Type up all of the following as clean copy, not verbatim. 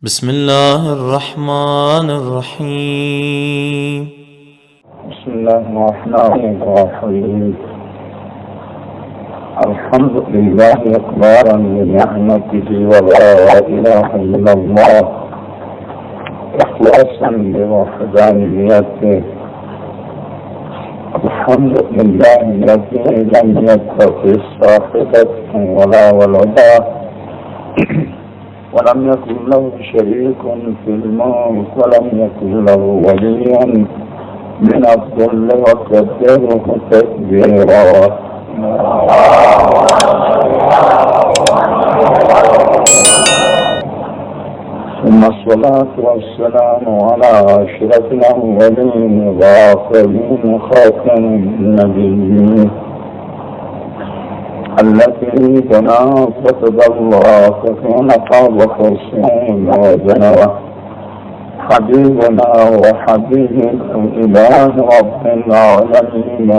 بسم الله الرحمن الرحيم. بسم الله الرحمن الرحيم. الحمد لله إقرارا بنعمته ولا إله إلا الله إخلاصا بوحدانيته. الحمد لله الذي لم يتخذ صاحبة ولا ولدا ولم يكن له شريك في الملك ولم يكن له ولي من الذل وكبره تكبيرا. ثم الصلاة والسلام على أشرف الأولين والآخرين خاتم النبيين التي بنا كتب الله فكان قاب قوسين ودنوا حبيبنا وحبيب الإله رب العالمين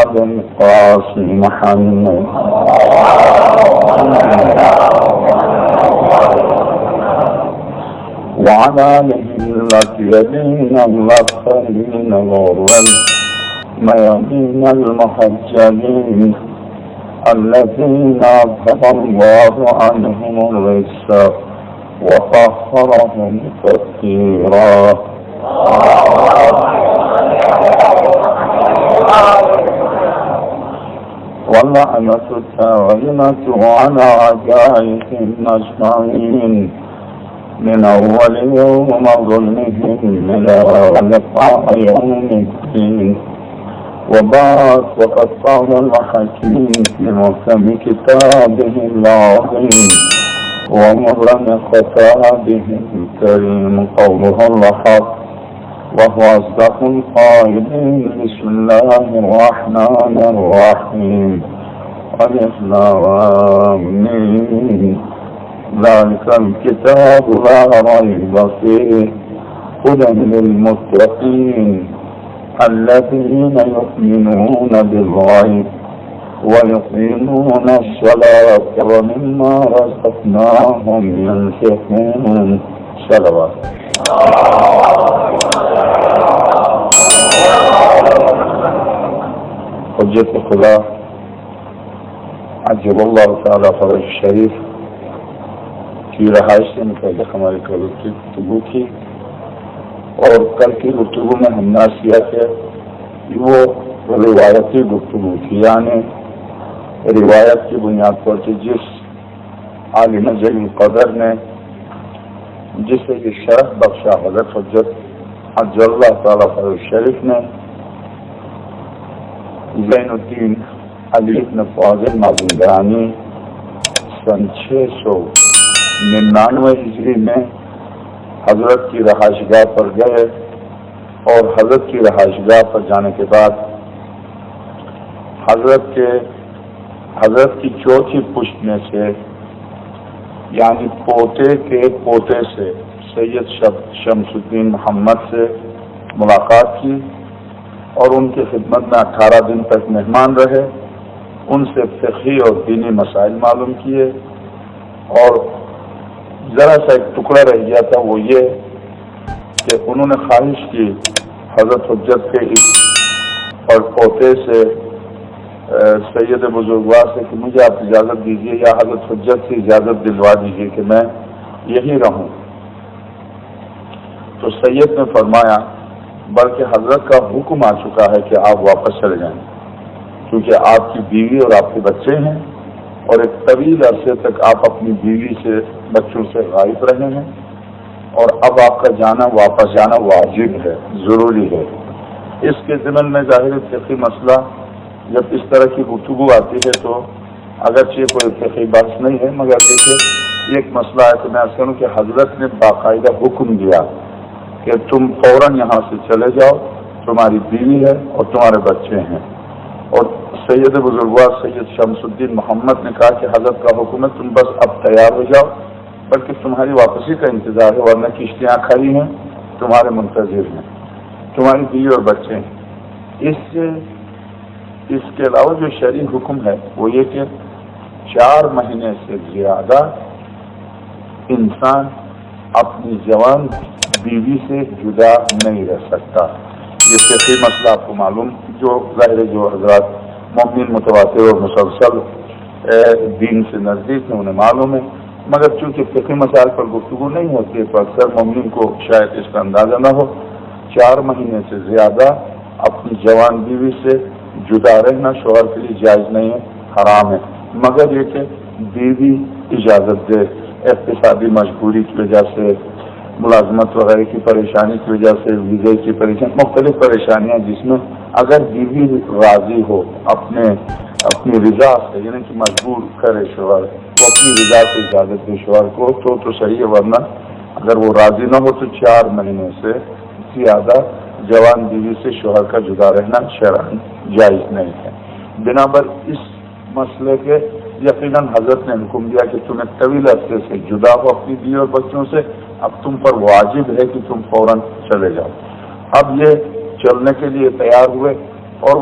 أبو القاسم محمد وعلى آله التي يدين المغفرين غرا ميامين المحجلين الذين أذهب الله عنهم الرجس وطهرهم تطهيرا. واللعنة الدائمة على أعدائهم أجمعين من أول يوم ظلمهم إلى لقاء يوم الدين. وبعد وقد قال الحكيم في محكم كتابه العظيم ومرم خطابه الكريم قوله الحق وهو أصدق القائلين. بسم الله الرحمن الرحيم. ألف لام ميم. ذلك الكتاب لا ريب فيه هدى للمتقين الذين يؤمنون بالغيب ويقيمون الصلاة ومما رزقناهم ينفقون. صلوات. حجت خدا عجل اللہ تعالی فرج شریف کی رہائش سے متعلق ہماری گفتگو کی، اور کل کی گفتگو میں ہم نے کیا کہ وہ روایتی گفتگو تھی، یعنی روایت کی بنیاد پر کہ جس عالم جلیل قدر نے جسے یہ شرف بخشا حضرت حجت عجل اللہ تعالی فرج شریف نے زین الدین علی بن فاضل مازندرانی سن 699 ہجری میں حضرت کی رہائش گاہ پر گئے، اور حضرت کی رہائش گاہ پر جانے کے بعد حضرت کی چوتھی پشت میں سے یعنی پوتے کے پوتے سے سید شمس الدین محمد سے ملاقات کی، اور ان کی خدمت میں 18 دن تک مہمان رہے، ان سے فقہی اور دینی مسائل معلوم کیے، اور ذرا سا ایک ٹکڑا رہ گیا تھا، وہ یہ کہ انہوں نے خواہش کی حضرت حجت کے اس اور پوتے سے سید بزرگوار سے کہ مجھے آپ اجازت دیجیے یا حضرت حجت سے اجازت دلوا دیجیے کہ میں یہی رہوں. تو سید نے فرمایا بلکہ حضرت کا حکم آ چکا ہے کہ آپ واپس چلے جائیں، کیونکہ آپ کی بیوی اور آپ کے بچے ہیں، اور ایک طویل عرصے تک آپ اپنی بیوی سے بچوں سے غائب رہے ہیں، اور اب آپ کا واپس جانا واجب ہے، ضروری ہے. اس کے ضمن میں ظاہر فقہی مسئلہ جب اس طرح کی گفتگو آتی ہے تو اگرچہ کوئی فقہی بحث نہیں ہے، مگر دیکھیں یہ ایک مسئلہ ہے کہ میں ایسا کروں کہ حضرت نے باقاعدہ حکم دیا کہ تم فوراً یہاں سے چلے جاؤ، تمہاری بیوی ہے اور تمہارے بچے ہیں. اور سید بزرگوار سید شمس الدین محمد نے کہا کہ حضرت کا حکم ہے تم بس اب تیار ہو جاؤ، بلکہ تمہاری واپسی کا انتظار ہے، ورنہ کشتیاں کھڑی ہیں، تمہارے منتظر ہیں، تمہاری بیوی اور بچے ہیں. اس کے علاوہ جو شرعی حکم ہے وہ یہ کہ 4 مہینے سے زیادہ انسان اپنی جوان بیوی سے جدا نہیں رہ سکتا۔ یہ فقہی مسئلہ آپ کو معلوم، جو ظاہر ہے جو حضرات مومن متواتر اور مسلسل دین سے نزدیک ہیں انہیں معلوم ہے، مگر چونکہ فقہی مسائل پر گفتگو نہیں ہوتی ہے تو اکثر مومن کو شاید اس کا اندازہ نہ ہو۔ 4 مہینے سے زیادہ اپنی جوان بیوی سے جدا رہنا شوہر کے لیے جائز نہیں ہے، حرام ہے، مگر یہ کہ بیوی اجازت دے، اقتصادی مجبوری کی وجہ سے، ملازمت وغیرہ کی پریشانی کی وجہ سے، ویزے کی پریشانی، مختلف پریشانیاں جس میں اگر بیوی راضی ہو اپنی رضا سے، یعنی کہ مجبور کرے شوہر، وہ اپنی رضا سے اجازت دے شوہر کو تو صحیح ہے، ورنہ اگر وہ راضی نہ ہو تو 4 مہینے سے زیادہ جوان بیوی سے شوہر کا جدا رہنا شرعاً جائز نہیں ہے۔ بنابر اس مسئلے کے یقیناً حضرت نے حکم دیا کہ تمہیں طویل عرصے سے جدا ہو اپنی بیوی اور بچوں سے، اب تم پر واجب ہے کہ تم فوراً چلے جاؤ۔ اب یہ چلنے کے لیے تیار ہوئے اور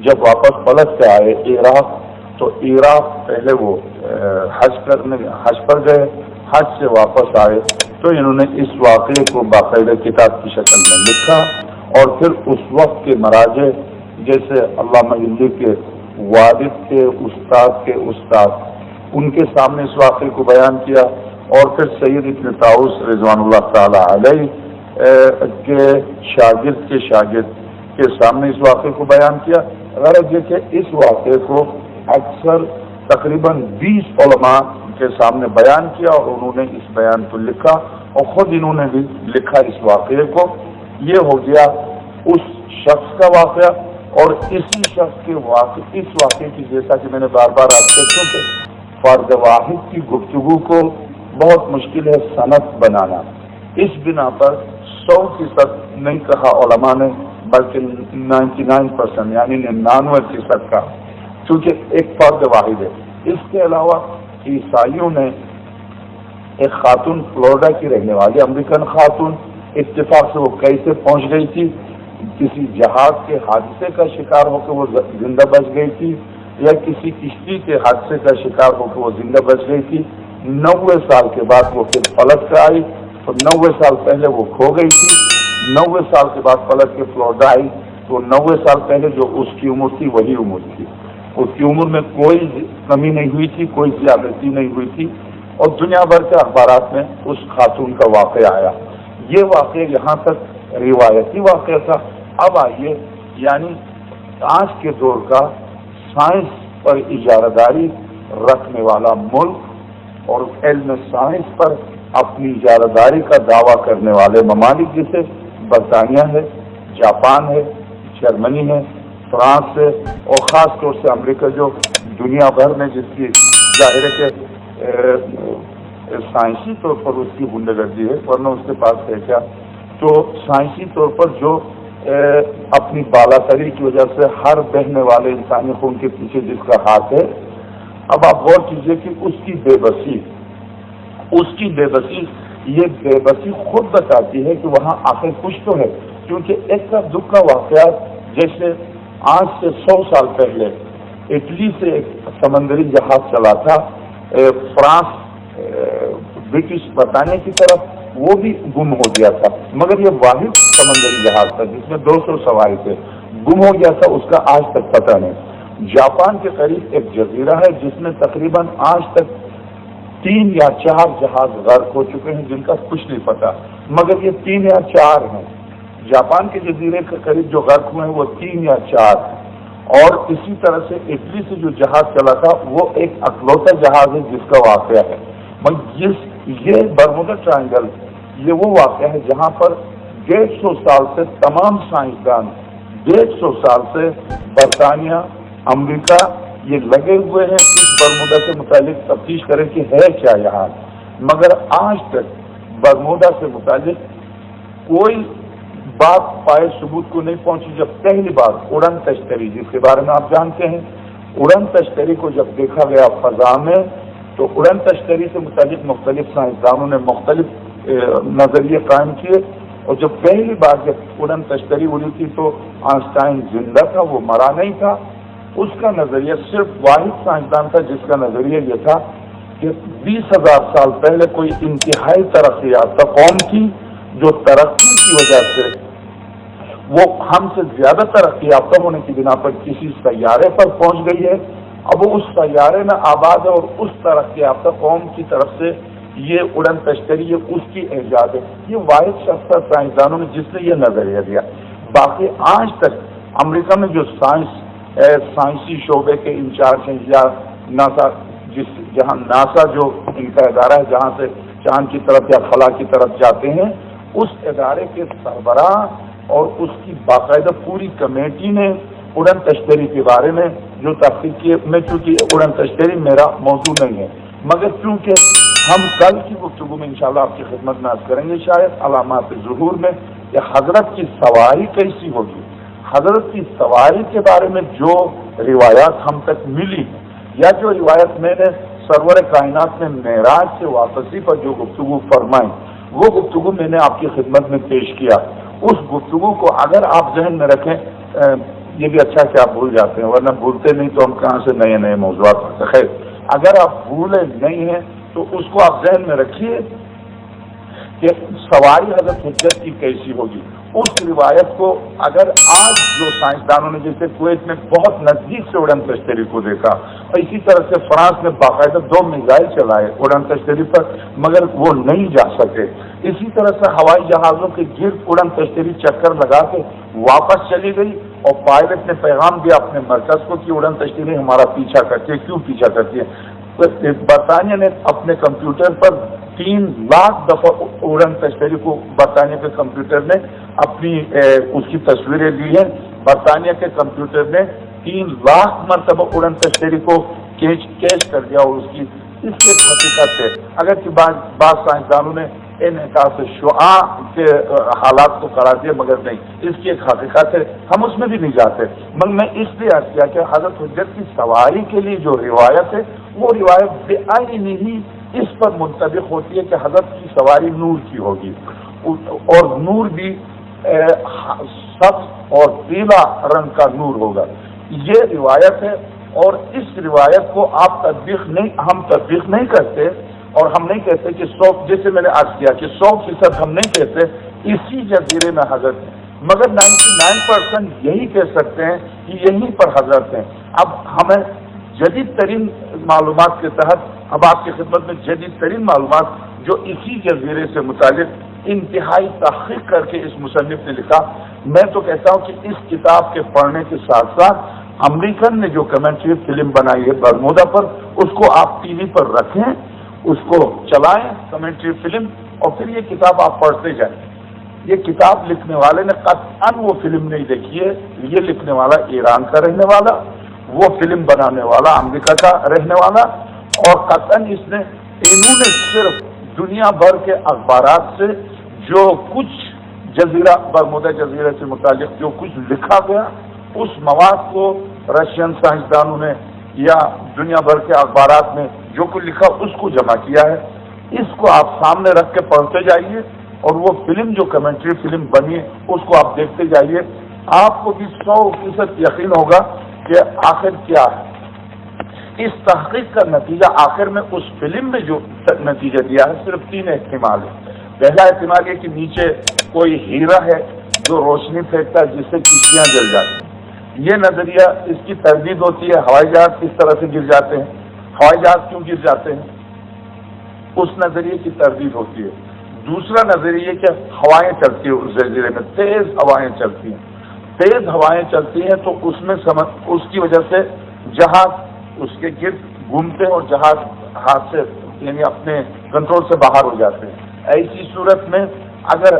جب واپس پلٹ کے آئے عراق، تو عراق پہلے وہ حج پر گئے، حج سے واپس آئے تو انہوں نے اس واقعے کو باقاعدہ کتاب کی شکل میں لکھا، اور پھر اس وقت کے مراجع جیسے علامہ ہندی کے والد کے استاد ان کے سامنے اس واقعے کو بیان کیا، اور پھر سید ابن طاؤس رضوان اللہ تعالی علیہ کے شاگرد کے سامنے اس واقعے کو بیان کیا۔ غرض یہ کہ اس واقعے کو اکثر تقریباً 20 علماء کے سامنے بیان کیا، اور انہوں نے اس بیان کو لکھا، اور خود انہوں نے بھی لکھا اس واقعے کو۔ یہ ہو گیا اس شخص کا واقعہ، اور اسی شخص کے اس واقعے کی، جیسا کہ میں نے بار بار آپ سے کہ فرد واحد کی گفتگو کو بہت مشکل ہے سند بنانا، اس بنا پر 100% نہیں کہا علماء نے بلکہ 99% یعنی 99% کا، چونکہ ایک فرد واحد ہے۔ اس کے علاوہ عیسائیوں نے ایک خاتون فلوریڈا کی رہنے والی امریکن خاتون، اتفاق سے وہ کیسے پہنچ گئی تھی، کسی جہاز کے حادثے کا شکار ہو کے وہ زندہ بچ گئی تھی، یا کسی کشتی کے حادثے کا شکار ہو کے وہ زندہ بچ گئی تھی۔ 90 سال کے بعد وہ پھر پلٹ کر آئی، تو 90 سال پہلے وہ کھو گئی تھی، 90 سال کے بعد پلٹ کے فلوریڈا آئی، تو 90 سال پہلے جو اس کی عمر تھی وہی عمر تھی، اس کی عمر میں کوئی کمی نہیں ہوئی تھی، کوئی زیادتی نہیں ہوئی تھی، اور دنیا بھر کے اخبارات میں اس خاتون کا واقعہ آیا۔ یہ واقعہ یہاں تک روایتی واقعہ تھا۔ اب آئیے، یعنی آج کے دور کا سائنس پر اجارہ داری رکھنے والا ملک اور علم سائنس پر اپنی اجارہ داری کا دعویٰ کرنے والے ممالک جیسے برطانیہ ہے، جاپان ہے، جرمنی ہے، فرانس ہے، اور خاص طور سے امریکہ جو دنیا بھر میں جس کی ظاہر ہے کہ سائنسی طور پر اس کی غنڈہ گردی ہے، ورنہ اس کے پاس ہے کیا، تو سائنسی طور پر جو اپنی بالا تری کی وجہ سے ہر بہنے والے انسانی خون کے پیچھے جس کا ہاتھ ہے، اب آپ غور کیجئے کہ اس کی بے بسی، یہ بے بسی خود بتاتی ہے کہ وہاں آخر کچھ تو ہے، کیونکہ ایک کا دکھ کا واقعہ جیسے آج سے 100 سال پہلے اٹلی سے ایک سمندری جہاز چلا تھا فرانس برٹش برطانیہ کی طرف، وہ بھی گم ہو گیا تھا، مگر یہ واحد سمندری جہاز تھا جس میں 200 سواری تھے، گم ہو گیا تھا، اس کا آج تک پتہ نہیں۔ جاپان کے قریب ایک جزیرہ ہے جس میں تقریباً آج تک 3 یا 4 جہاز غرق ہو چکے ہیں جن کا کچھ نہیں پتا، مگر یہ 3 یا 4 ہیں۔ جاپان کے جزیرے کے قریب جو غرق ہوئے ہیں وہ 3 یا 4 ہیں، اور اسی طرح سے اٹلی سے جو جہاز چلا تھا وہ ایک اکلوتا جہاز ہے جس کا واقعہ ہے۔ یہ برمودا ٹرائنگل یہ وہ واقعہ ہے جہاں پر 150 سال سے تمام سائنسدان 150 سال سے برطانیہ، امریکہ یہ لگے ہوئے ہیں اس برمودا سے متعلق تفتیش کریں کہ ہے کیا یہاں، مگر آج تک برمودا سے متعلق کوئی بات پائے ثبوت کو نہیں پہنچی۔ جب پہلی بار اڑن تشتری، جس کے بارے میں آپ جانتے ہیں، اڑن تشتری کو جب دیکھا گیا فضا میں، تو اڑن تشتری سے متعلق مختلف سائنسدانوں نے مختلف نظریے قائم کیے، اور جب پہلی بار جب اڑن تشتری اڑی تھی تو آئنسٹائن زندہ تھا، وہ مرا نہیں تھا۔ اس کا نظریہ صرف واحد سائنسدان تھا جس کا نظریہ یہ تھا کہ 20,000 سال پہلے کوئی انتہائی ترقی یافتہ قوم تھی جو ترقی کی وجہ سے وہ ہم سے زیادہ ترقی یافتہ ہونے کی بنا پر کسی سیارے پر پہنچ گئی ہے. اب وہ اس سیارے میں آباد ہے اور اس ترقی یافتہ قوم کی طرف سے یہ اڑن تشتری یہ اس کی ایجاد ہے. یہ واحد شخص تھا سائنسدانوں نے جس نے یہ نظریہ دیا. باقی آج تک امریکہ میں جو سائنسی شعبے کے انچارج ہیں یا ناسا جہاں ناسا جو ان کا ادارہ ہے جہاں سے چاند کی طرف یا خلا کی طرف جاتے ہیں, اس ادارے کے سربراہ اور اس کی باقاعدہ پوری کمیٹی نے اڑن تشتری کے بارے میں جو تحقیق کی. میں چونکہ اڑن تشتری میرا موضوع نہیں ہے, مگر چونکہ ہم کل کی گفتگو میں انشاءاللہ آپ کی خدمت میں عرض کریں گے شاید علامات ظہور میں کہ حضرت کی سواری کیسی ہوگی. حضرت کی سواری کے بارے میں جو روایات ہم تک ملی یا جو روایت میں نے سرور کائنات میں معراج سے واپسی پر جو گفتگو فرمائی وہ گفتگو میں نے آپ کی خدمت میں پیش کیا. اس گفتگو کو اگر آپ ذہن میں رکھیں, یہ بھی اچھا کہ آپ بھول جاتے ہیں ورنہ بھولتے نہیں تو ہم کہاں سے نئے نئے موضوعات ہوتے. خیر, اگر آپ بھولے نہیں ہیں تو اس کو آپ ذہن میں رکھیے کہ سواری حضرت حجت کی کیسی ہوگی. اس روایت کو اگر آج جو سائنسدانوں نے جیسے کویت میں بہت نزدیک سے اڑن تشتری کو دیکھا اور اسی طرح سے فرانس میں باقاعدہ 2 میزائل چلائے اڑن تشتری پر مگر وہ نہیں جا سکے. اسی طرح سے ہوائی جہازوں کے گرد اڑن تشتری چکر لگا کے واپس چلی گئی اور پائلٹ نے پیغام دیا اپنے مرکز کو کہ اڑن تشتری ہمارا پیچھا کرتی ہے. کیوں پیچھا کرتی ہے؟ برطانیہ نے اپنے کمپیوٹر پر 3 لاکھ دفعہ اڑن تشتری کو برطانیہ کے کمپیوٹر نے اپنی اس کی تصویریں لی ہیں. برطانیہ کے کمپیوٹر نے 3 لاکھ مرتبہ اڑن تشتری کو کیچ کر دیا اور اس کی اس ایک حقیقت ہے. اگرچہ بعض سائنسدانوں نے انعکاس شعاع کے حالات کو قرار دیا مگر نہیں, اس کی ایک حقیقت ہے, ہم اس میں بھی نہیں جاتے. مگر میں اس لیے عرض کیا کہ حضرت حجت کی سواری کے لیے جو روایت ہے وہ روایت بےآئین ہی اس پر منطبق ہوتی ہے کہ حضرت کی سواری نور کی ہوگی اور نور بھی سبز اور پیلا رنگ کا نور ہوگا. یہ روایت ہے اور اس روایت کو ہم تطبیق نہیں کرتے اور ہم نہیں کہتے کہ 100 جیسے میں نے عرض کیا کہ 100% ہم نہیں کہتے اسی جزیرے میں حضرت ہیں, مگر 99% یہی کہہ سکتے ہیں کہ یہیں پر حضرت ہیں. اب ہمیں جدید ترین معلومات کے تحت اب آپ کی خدمت میں جدید ترین معلومات جو اسی جزیرے سے متعلق انتہائی تحقیق کر کے اس مصنف نے لکھا. میں تو کہتا ہوں کہ اس کتاب کے پڑھنے کے ساتھ ساتھ امریکن نے جو کمنٹری فلم بنائی ہے برمودا پر اس کو آپ ٹی وی پر رکھیں, اس کو چلائیں کمنٹری فلم اور پھر یہ کتاب آپ پڑھتے جائیں. یہ کتاب لکھنے والے نے قطعاً وہ فلم نہیں دیکھی ہے. یہ لکھنے والا ایران کا رہنے والا, وہ فلم بنانے والا امریکہ کا رہنے والا, اور قطعاً انہوں نے صرف دنیا بھر کے اخبارات سے جو کچھ جزیرہ برمودا جزیرے سے متعلق جو کچھ لکھا گیا اس مواد کو رشین سائنسدانوں نے یا دنیا بھر کے اخبارات میں جو کچھ لکھا اس کو جمع کیا ہے. اس کو آپ سامنے رکھ کے پڑھتے جائیے اور وہ فلم جو کمنٹری فلم بنی ہے اس کو آپ دیکھتے جائیے. آپ کو بھی 100% یقین ہوگا کہ آخر کیا ہے. اس تحقیق کا نتیجہ آخر میں اس فلم میں جو نتیجہ دیا ہے صرف 3 احتمال ہے. پہلا احتمال یہ کہ نیچے کوئی ہیرا ہے جو روشنی پھینکتا ہے جس سے کشتیاں جل جاتی ہیں. یہ نظریہ اس کی تردید ہوتی ہے ہوائی جہاز کس طرح سے گر جاتے ہیں, ہوائی جہاز کیوں گر جاتے ہیں, اس نظریے کی تردید ہوتی ہے. دوسرا نظریہ کہ ہوائیں چلتی ہیں اس جزیرے میں, تیز ہوائیں چلتی ہیں. تیز ہوائیں چلتی ہیں تو اس میں اس کی وجہ سے جہاز اس کے گرد گھومتے ہیں اور جہاز ہاتھ سے یعنی اپنے کنٹرول سے باہر ہو جاتے ہیں. ایسی صورت میں اگر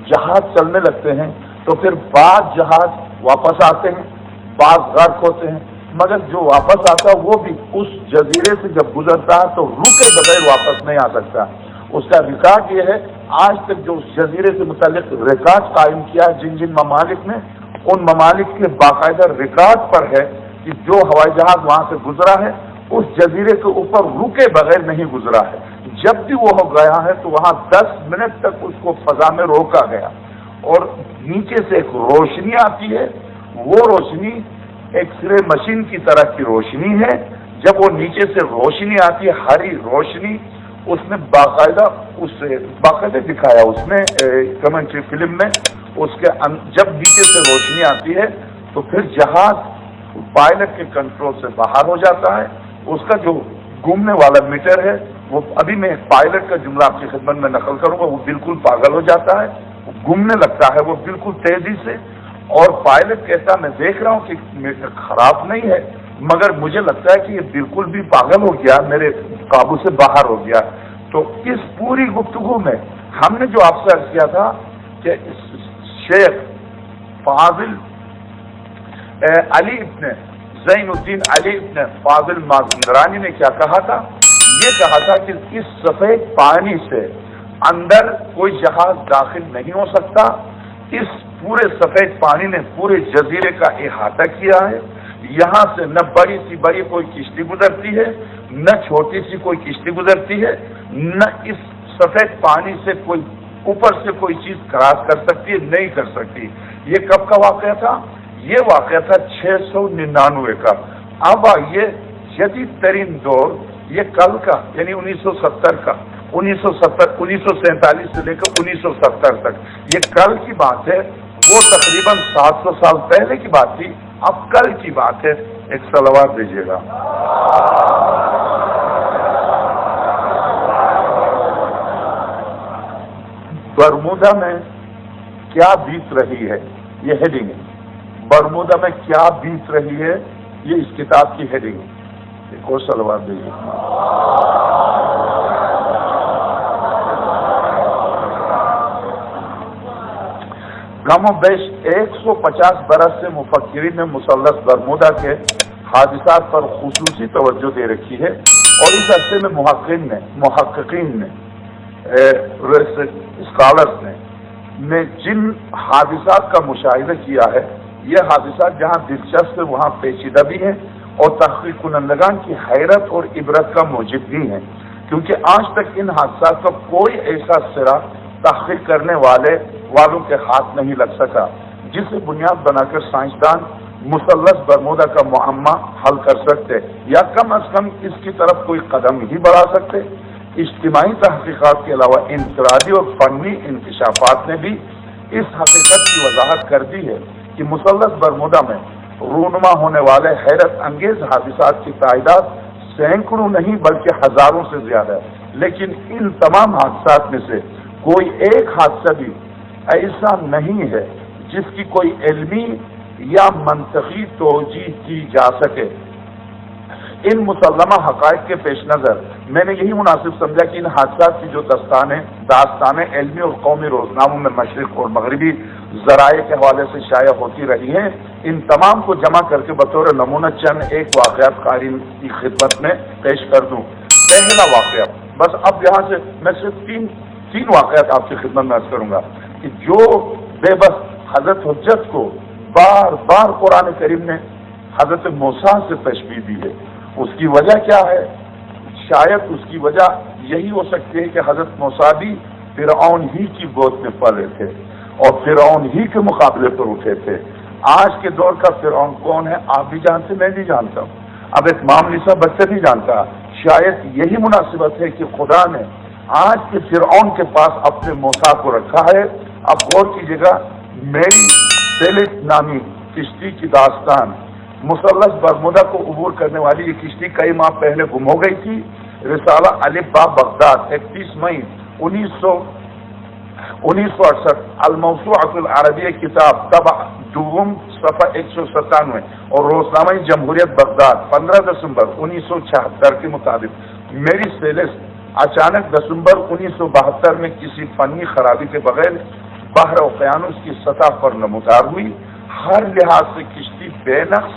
جہاز چلنے لگتے ہیں تو پھر بعض جہاز واپس آتے ہیں, بعض غرق ہوتے ہیں, مگر جو واپس آتا ہے وہ بھی اس جزیرے سے جب گزرتا ہے تو رکے بغیر واپس نہیں آ سکتا. اس کا ریکارڈ یہ ہے آج تک جو اس جزیرے سے متعلق ریکارڈ قائم کیا ہے جن ممالک نے, ان ممالک کے باقاعدہ ریکارڈ پر ہے کہ جو ہوائی جہاز وہاں سے گزرا ہے اس جزیرے کے اوپر رکے بغیر نہیں گزرا ہے. جب بھی وہ ہو گیا ہے تو وہاں 10 منٹ تک اس کو فضا میں روکا گیا اور نیچے سے ایک روشنی آتی ہے. وہ روشنی ایکس رے مشین کی طرح کی روشنی ہے جب وہ نیچے سے روشنی آتی ہے، ہری روشنی، اس نے باقاعدہ دکھایا اس میں کمنٹری فلم میں، اس کے جب نیچے سے روشنی آتی ہے تو پھر جہاز پائلٹ کے کنٹرول سے باہر ہو جاتا ہے، اس کا جو گھومنے والا میٹر ہے وہ، ابھی میں پائلٹ کا جملہ آپ کی خدمت میں نقل کروں گا، وہ بالکل پاگل ہو جاتا ہے، وہ گھومنے لگتا ہے وہ بالکل تیزی سے، اور پائلٹ کہتا میں دیکھ رہا ہوں کہ میٹر خراب نہیں ہے مگر مجھے لگتا ہے کہ یہ بالکل بھی پاگل ہو گیا، میرے قابو سے باہر ہو گیا۔ تو اس پوری گفتگو میں ہم نے جو آپ سے عرض کیا تھا کہ شیخ فاضل علی ابن زین الدین علی ابن فاضل مازندرانی نے کیا کہا تھا؟ یہ کہا تھا کہ اس سفید پانی سے اندر کوئی جہاز داخل نہیں ہو سکتا، اس پورے سفید پانی نے پورے جزیرے کا احاطہ کیا ہے، یہاں سے نہ بڑی سی بڑی کوئی کشتی گزرتی ہے، نہ چھوٹی سی کوئی کشتی گزرتی ہے، نہ اس سفید پانی سے کوئی اوپر سے کوئی چیز کراس کر سکتی ہے، نہیں کر سکتی۔ یہ کب کا واقعہ تھا؟ یہ واقعہ تھا 699 کا۔ اب یہ جدید ترین دور، یہ کل کا یعنی 1970 کا، 1947 سے لے کر 1970 تک، یہ کل کی بات ہے، وہ تقریباً 700 سال پہلے کی بات تھی، اب کل کی بات ہے۔ ایک صلوات دیجیے گا۔ برمودا میں کیا بیت رہی ہے، یہ ہیڈنگ ہے۔ برمودا میں کیا بیت رہی ہے، یہ اس کتاب کی ہیڈنگ ہے۔ ایک اور صلوات دیجیے۔ کم و بیش 150 برس سے مفکرین نے مثلث برمودا کے حادثات پر خصوصی توجہ دے رکھی ہے، اور اس عرصے میں محققین نے اسکالرز نے جن حادثات کا مشاہدہ کیا ہے، یہ حادثات جہاں دلچسپ ہے وہاں پیچیدہ بھی ہیں، اور تحقیق کنندگان کی حیرت اور عبرت کا موجب بھی ہیں، کیونکہ آج تک ان حادثات کا کوئی ایسا سرا تحقیق کرنے والوں کے ہاتھ نہیں لگ سکا جسے بنیاد بنا کر سائنسدان مثلث برمودا کا معمہ حل کر سکتے، یا کم از کم اس کی طرف کوئی قدم ہی بڑھا سکتے۔ اجتماعی تحقیقات کے علاوہ انفرادی اور فنی انکشافات نے بھی اس حقیقت کی وضاحت کر دی ہے کہ مثلث برمودا میں رونما ہونے والے حیرت انگیز حادثات کی تعداد سینکڑوں نہیں بلکہ ہزاروں سے زیادہ ہے، لیکن ان تمام حادثات میں سے کوئی ایک حادثہ بھی ایسا نہیں ہے جس کی کوئی علمی یا منطقی توجیہ کی جا سکے۔ ان مسلمہ حقائق کے پیش نظر میں نے یہی مناسب سمجھا کہ ان حادثات کی جو داستانیں علمی اور قومی روزناموں میں مشرق اور مغربی ذرائع کے حوالے سے شائع ہوتی رہی ہیں، ان تمام کو جمع کر کے بطور نمونہ چند ایک واقعات قارئین کی خدمت میں پیش کر دوں۔ پہلا واقعہ، بس اب یہاں سے میں صرف تین واقعات آپ کی خدمت میں عرض کروں گا کہ جو بے بس حضرت حجت کو بار بار قرآن کریم نے حضرت موسیٰ سے تشبیہ دی ہے۔ اس کی وجہ کیا ہے؟ شاید اس کی وجہ یہی ہو سکتی ہے کہ حضرت موسیٰ بھی فرعون ہی کی گود میں پلے تھے اور فرعون ہی کے مقابلے پر اٹھے تھے۔ آج کے دور کا فرعون کون ہے آپ بھی جانتے، میں بھی جانتا ہوں، اب ایک معمولی سا بچہ بھی جانتا۔ شاید یہی مناسبت ہے کہ خدا نے آج کے فرعون کے پاس اپنے موسیٰ کو رکھا ہے۔ اب غور کیجیے گا، میری سیلٹ نامی کشتی کی داستان، مثلث برمودا کو عبور کرنے والی یہ کشتی کئی ماہ پہلے گم ہو گئی تھی۔ رسالہ الف با بغداد 31 مئی 1968 الموسوعۃ العربیہ کتاب طبع دوم صفحہ 197 اور روزنامہ جمہوریت بغداد 15 دسمبر 1976 کے مطابق میری سیلس اچانک دسمبر 1972 میں کسی فنی خرابی کے بغیر بحر اوقیانوس کی سطح پر نمودار ہوئی۔ ہر لحاظ سے کشتی بے نقص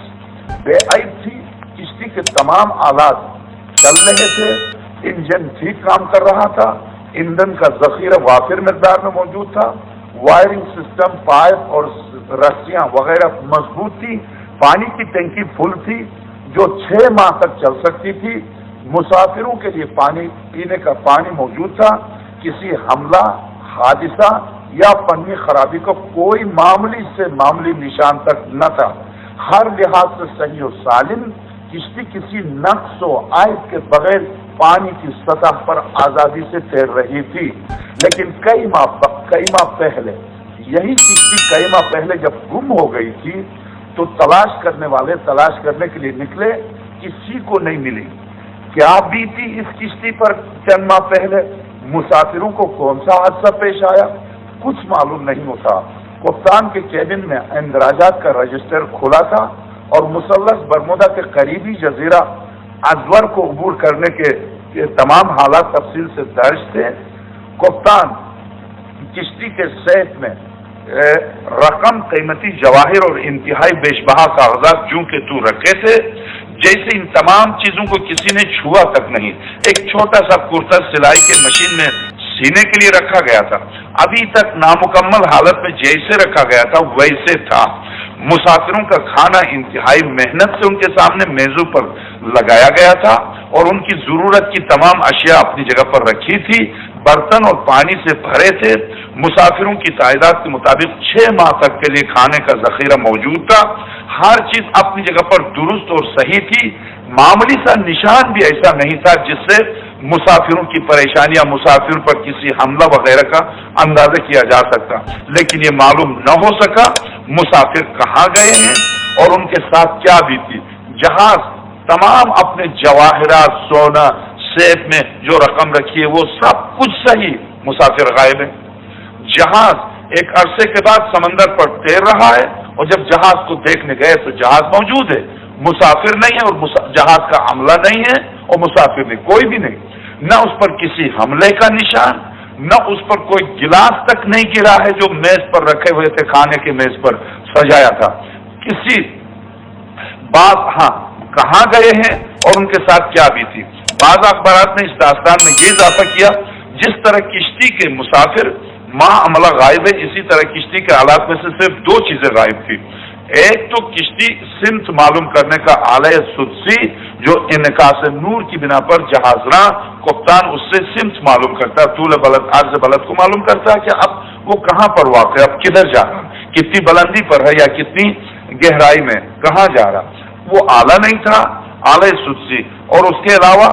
بے عیب تھی، کشتی کے تمام آلات چل رہے تھے، انجن ٹھیک کام کر رہا تھا، ایندھن کا ذخیرہ وافر مقدار میں موجود تھا، وائرنگ سسٹم، پائپ اور رسیاں وغیرہ مضبوط تھی، پانی کی ٹینکی فل تھی جو 6 ماہ تک چل سکتی تھی، مسافروں کے لیے پانی پینے کا پانی موجود تھا، کسی حملہ، حادثہ یا فنی خرابی کا کوئی معمولی سے معمولی نشان تک نہ تھا، ہر لحاظ سے صحیح و سالم کشتی کسی نقص و عیب کے بغیر پانی کی سطح پر آزادی سے تیر رہی تھی، لیکن کئی ماہ پہلے یہی کشتی کئی ماہ پہلے جب گم ہو گئی تھی تو تلاش کرنے والے تلاش کرنے کے لیے نکلے، کسی کو نہیں ملی۔ کیا بیتی اس کشتی پر چند ماہ پہلے؟ مسافروں کو کون سا حادثہ پیش آیا؟ کچھ معلوم نہیں ہوتا۔ کپتان کے کیبن میں اندراجات کا رجسٹر کھلا تھا اور مثلث برمودا کے قریبی جزیرہ ازور کو عبور کرنے کے تمام حالات تفصیل سے درج تھے۔ کپتان کشتی کے سیٹ میں رقم، قیمتی جواہر اور انتہائی بیش بہا کاغذات جوں کے تو رکھے تھے، جیسے ان تمام چیزوں کو کسی نے چھوا تک نہیں۔ ایک چھوٹا سا کرتا سلائی کے مشین میں سینے کے لیے رکھا گیا تھا، ابھی تک نامکمل حالت میں جیسے رکھا گیا تھا ویسے تھا۔ مسافروں کا کھانا انتہائی محنت سے ان کے سامنے میزوں پر لگایا گیا تھا اور ان کی ضرورت کی تمام اشیاء اپنی جگہ پر رکھی تھی۔ برتن اور پانی سے بھرے تھے۔ مسافروں کی تعداد کے مطابق 6 ماہ تک کے لیے کھانے کا ذخیرہ موجود تھا۔ ہر چیز اپنی جگہ پر درست اور صحیح تھی۔ معمولی سا نشان بھی ایسا نہیں تھا جس سے مسافروں کی پریشانی یا مسافروں پر کسی حملہ وغیرہ کا اندازہ کیا جا سکتا، لیکن یہ معلوم نہ ہو سکا مسافر کہاں گئے ہیں اور ان کے ساتھ کیا بھی تھی۔ جہاز تمام اپنے جواہرات، سونا، سیف میں جو رقم رکھی ہے وہ سب کچھ صحیح، مسافر غائب ہے۔ جہاز ایک عرصے کے بعد سمندر پر تیر رہا ہے اور جب جہاز کو دیکھنے گئے تو جہاز موجود ہے، مسافر نہیں ہے، اور جہاز کا عملہ نہیں ہے اور مسافر نہیں، کوئی بھی نہیں۔ نہ اس پر کسی حملے کا نشان، نہ اس پر کوئی گلاس تک نہیں گرا ہے جو میز پر رکھے ہوئے تھے، کھانے کے میز پر سجایا تھا۔ کسی بات ہاں کہاں گئے ہیں اور ان کے ساتھ کیا بھی تھی۔ بعض اخبارات نے اس داستان میں یہ اضافہ کیا، جس طرح کشتی کے مسافر ماں عملہ غائب ہے، اسی طرح کشتی کے آلات میں سے صرف 2 چیزیں غائب تھی۔ ایک تو کشتی سمت معلوم کرنے کا آلہ سدسی جو انعکاس نور کی بنا پر جہاز راں کپتان اس سے سمت معلوم کرتا ہے، طول بلد عرض بلد کو معلوم کرتا ہے کہ اب وہ کہاں پر واقع ہے، اب کدھر جا رہا، کتنی بلندی پر ہے یا کتنی گہرائی میں، کہاں جا رہا۔ وہ آلہ نہیں تھا، آلہ سدسی، اور اس کے علاوہ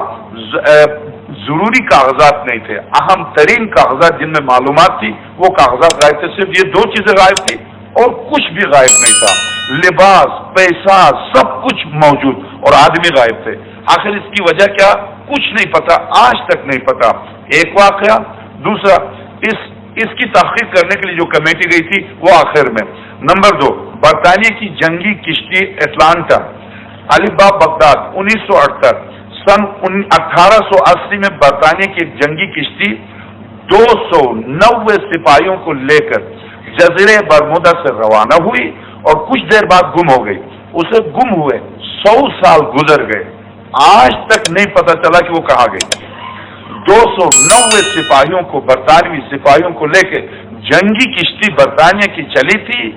ضروری کاغذات نہیں تھے۔ اہم ترین کاغذات جن میں معلومات تھی وہ کاغذات غائب تھے۔ صرف یہ 2 چیزیں غائب تھی اور کچھ بھی غائب نہیں تھا۔ لباس، پیسہ، سب کچھ موجود اور آدمی غائب تھے۔ آخر اس کی وجہ کیا؟ کچھ نہیں پتا، آج تک نہیں پتا۔ ایک واقعہ۔ دوسرا، اس کی تحقیق کرنے کے لیے جو کمیٹی گئی تھی وہ آخر میں۔ نمبر 2، برطانیہ کی جنگی کشتی اٹلانٹا، الف با بغداد، 1978۔ سن 1880 میں برطانیہ کی ایک جنگی کشتی 290 سپاہیوں کو لے کر جزیرے برمودا سے روانہ ہوئی اور کچھ دیر بعد گم ہو گئی۔ اسے گم ہوئے 100 سال گزر گئے، آج تک نہیں پتا چلا کہ وہ کہاں گئی۔ 290 سپاہیوں کو، برطانوی سپاہیوں کو لے کے جنگی کشتی برطانیہ کی چلی تھی،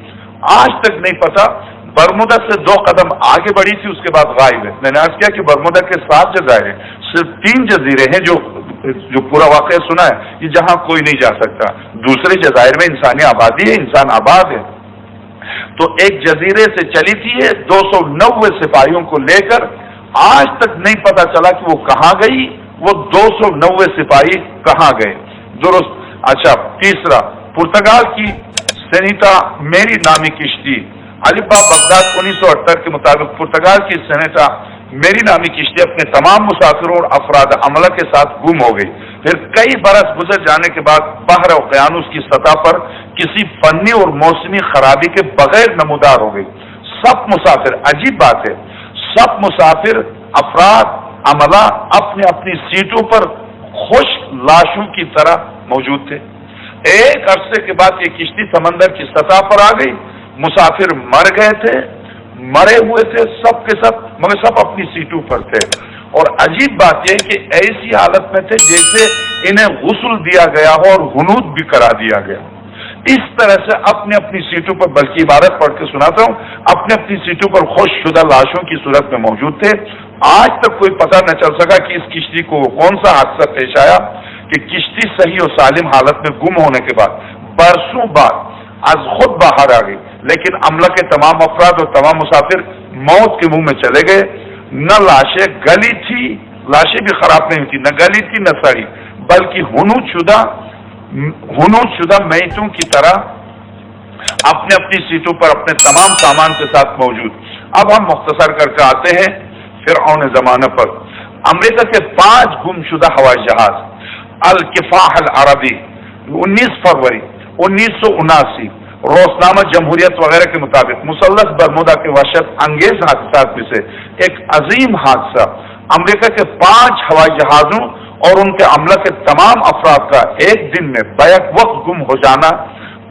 آج تک نہیں پتا۔ برمودا سے 2 قدم آگے بڑھی تھی، اس کے بعد غائب ہے۔ میں نے عرض کیا کہ برمودا کے 7 جزائر ہیں، صرف 3 جزیرے ہیں جو پورا واقعہ سنا ہے، یہ جہاں کوئی نہیں جا سکتا۔ دوسرے جزائر میں انسانی آبادی ہے، انسان آباد ہے۔ تو ایک جزیرے سے چلی تھی 290 سپاہیوں کو لے کر، آج تک نہیں پتا چلا کہ وہ کہاں گئی، وہ 290 سپاہی کہاں گئے۔ درست۔ اچھا، تیسرا، پرتگال کی سینیٹا میری نامی کشتی، الف با بغداد 1978 کے مطابق پرتگال کی سینیٹا میری نامی کشتی اپنے تمام مسافروں اور افراد عملہ کے ساتھ گم ہو گئی۔ پھر کئی برس گزر جانے کے بعد بحر اوقیانوس کی سطح پر کسی فنی اور موسمی خرابی کے بغیر نمودار ہو گئی۔ سب مسافر، عجیب بات ہے، سب مسافر، افراد، عملہ اپنی اپنی سیٹوں پر خشک لاشوں کی طرح موجود تھے۔ ایک عرصے کے بعد یہ کشتی سمندر کی سطح پر آ گئی۔ مسافر مر گئے تھے، مرے ہوئے تھے سب کے سب، مگر سب اپنی سیٹوں پر تھے۔ اور عجیب بات یہ کہ ایسی حالت میں تھے جیسے انہیں غسل دیا گیا ہو اور غنود بھی کرا دیا گیا۔ اس طرح سے اپنی اپنی سیٹوں پر، بلکہ عبارت پڑھ کے سناتا ہوں، اپنی اپنی سیٹوں پر خشک شدہ لاشوں کی صورت میں موجود تھے۔ آج تک کوئی پتہ نہ چل سکا کہ اس کشتی کو کون سا حادثہ پیش آیا کہ کشتی صحیح اور سالم حالت میں گم ہونے کے بعد برسوں بعد از خود باہر آ گئی، لیکن عملہ کے تمام افراد اور تمام مسافر موت کے منہ میں چلے گئے۔ نہ لاشیں گلی تھی، لاشیں بھی خراب نہیں تھی، نہ گلی تھی نہ سڑی، بلکہ ہنود شدہ میتوں کی طرح اپنے اپنی سیٹوں پر اپنے تمام سامان کے ساتھ موجود۔ اب ہم مختصر کر کے آتے ہیں فرعون زمانے پر۔ امریکہ کے 5 گم شدہ ہوائی جہاز الکفاح العربی 19 فروری 1979 روزنامہ جمہوریت وغیرہ کے مطابق مثلث برمودا کے وحشت انگیز حادثات میں سے ایک عظیم حادثہ، امریکہ کے 5 ہوائی جہازوں اور ان کے عملہ کے تمام افراد کا ایک دن میں بیک وقت گم ہو جانا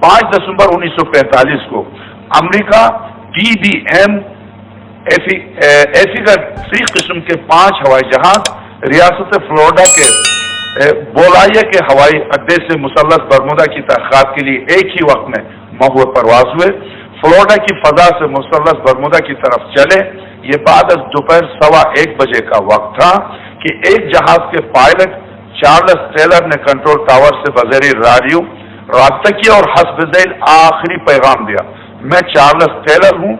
5 دسمبر 1945 کو امریکہ PBM ایفی قسم کے 5 ہوائی جہاز ریاست فلوریڈا کے بولائیا کے ہوائی اڈے سے مثلث برمودا کی تحقیقات کے لیے ایک ہی وقت میں محو پرواز ہوئے۔ فلوریڈا کی فضا سے مثلث برمودا کی طرف چلے۔ یہ بعد از دوپہر 1:15 بجے کا وقت تھا کہ ایک جہاز کے پائلٹ چارلس ٹیلر نے کنٹرول ٹاور سے بذریعہ ریڈیو رابطہ کیا اور حسب ذیل آخری پیغام دیا: میں چارلس ٹیلر ہوں،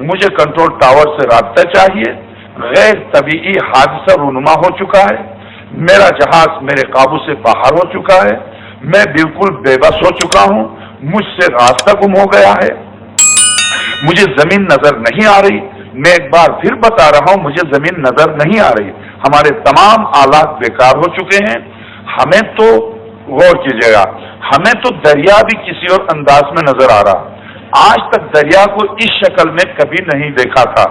مجھے کنٹرول ٹاور سے رابطہ چاہیے، غیر طبیعی حادثہ رونما ہو چکا ہے، میرا جہاز میرے قابو سے باہر ہو چکا ہے، میں بالکل بے بس ہو چکا ہوں، مجھ سے راستہ گم ہو گیا ہے، مجھے زمین نظر نہیں آ رہی، میں ایک بار پھر بتا رہا ہوں مجھے زمین نظر نہیں آ رہی، ہمارے تمام آلات بیکار ہو چکے ہیں، ہمیں تو غور کیجیے گا، ہمیں تو دریا بھی کسی اور انداز میں نظر آ رہا، آج تک دریا کو اس شکل میں کبھی نہیں دیکھا تھا،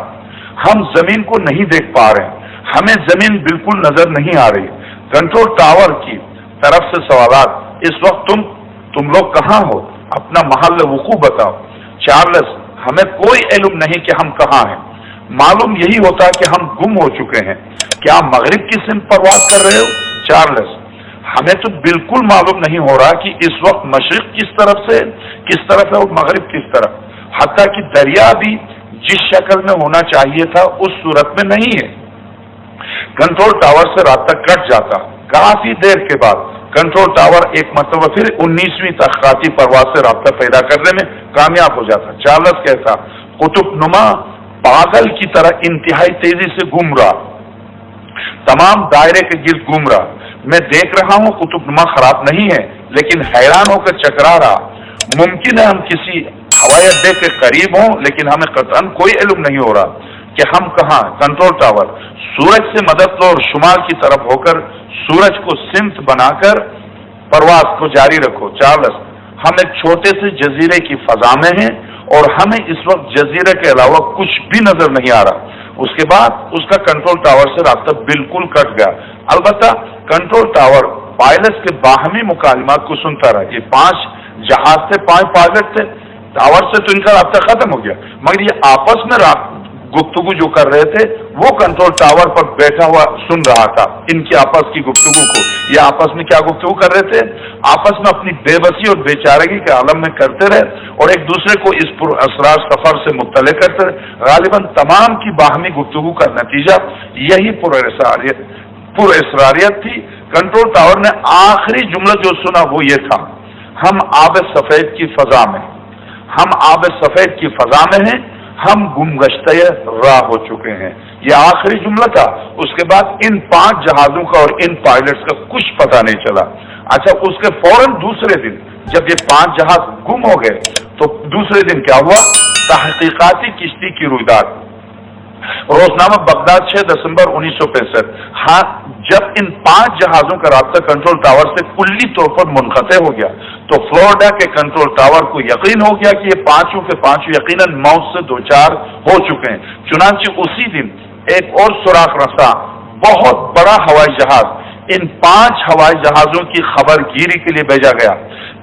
ہم زمین کو نہیں دیکھ پا رہے، ہمیں زمین بالکل نظر نہیں آ رہی۔ کنٹرول ٹاور کی طرف سے سوالات: اس وقت تم لوگ کہاں ہو؟ اپنا محل وقوع بتاؤ۔ چارلس: ہمیں کوئی علم نہیں کہ ہم کہاں ہیں، معلوم یہی ہوتا ہے کہ ہم گم ہو چکے ہیں۔ کیا مغرب کی سمت پرواز کر رہے ہو؟ چارلس: ہمیں تو بالکل معلوم نہیں ہو رہا کہ اس وقت مشرق کس طرف ہے اور مغرب کس طرف، حتیٰ کہ دریا بھی جس شکل میں ہونا چاہیے تھا اس صورت میں نہیں ہے۔ کنٹرول ٹاور سے رابطہ کٹ جاتا۔ کافی دیر کے بعد کنٹرول ٹاور ایک مرتبہ پھر 19ویں تحقیقاتی پرواز سے رابطہ پیدا کرنے میں کامیاب ہو جاتا۔ چارلس کہتا: قطب نما پاگل کی طرح انتہائی تیزی سے گھوم رہا، تمام دائرے کے گرد گھوم رہا، میں دیکھ رہا ہوں قطب نما خراب نہیں ہے لیکن حیران ہو کر چکرا رہا، ممکن ہے ہم کسی ہوائی اڈے کے قریب ہوں لیکن ہمیں قطعاً کوئی علم نہیں ہو رہا کہ ہم کہاں۔ کنٹرول ٹاور: سورج سے مدد لو اور شمال کی طرف ہو کر سورج کو سمت بنا کر پرواز کو جاری رکھو۔ چارلس: ہم ایک چھوٹے سے جزیرے کی فضا میں ہیں اور ہمیں اس وقت جزیرے کے علاوہ کچھ بھی نظر نہیں آ رہا۔ اس کے بعد اس کا کنٹرول ٹاور سے رابطہ بالکل کٹ گیا، البتہ کنٹرول ٹاور پائلٹس کے باہمی مکالمات کو سنتا رہا۔ یہ 5 جہاز تھے، 5 پائلٹ تھے، ٹاور سے تو ان کا رابطہ ختم ہو گیا، مگر یہ آپس میں گفتگو جو کر رہے تھے وہ کنٹرول ٹاور پر بیٹھا ہوا سن رہا تھا ان کی آپس کی گفتگو کو۔ یہ آپس میں کیا گفتگو کر رہے تھے؟ آپس میں اپنی بے بسی اور بے چارگی کے عالم میں کرتے رہے اور ایک دوسرے کو اس پر اسرار سفر سے مطلع کرتے رہے۔ غالباً تمام کی باہمی گفتگو کا نتیجہ یہی پراسراریت تھی۔ کنٹرول ٹاور نے آخری جملہ جو سنا وہ یہ تھا: ہم آب سفید کی فضا میں، ہم آب سفید کی فضا میں ہیں، ہم گمگشتہ راہ ہو چکے ہیں۔ یہ آخری جملہ تھا۔ اس کے بعد ان 5 جہازوں کا اور ان پائلٹس کا کچھ پتہ نہیں چلا۔ اچھا، اس کے فوراً دوسرے دن جب یہ 5 جہاز گم ہو گئے تو دوسرے دن کیا ہوا؟ تحقیقاتی کشتی کی رویداد۔ روزنامہ بغداد 6 دسمبر 1965۔ ہاں، جب ان 5 جہازوں کا رابطہ کنٹرول ٹاور سے کلی طور پر منقطع ہو گیا تو فلوریڈا کے کنٹرول ٹاور کو یقین ہو گیا کہ یہ 5 کے 5 یقیناً موت سے دوچار ہو چکے ہیں۔ چنانچہ اسی دن ایک اور سوراخ رساں بہت بڑا ہوائی جہاز ان 5 ہوائی جہازوں کی خبر گیری کے لیے بھیجا گیا۔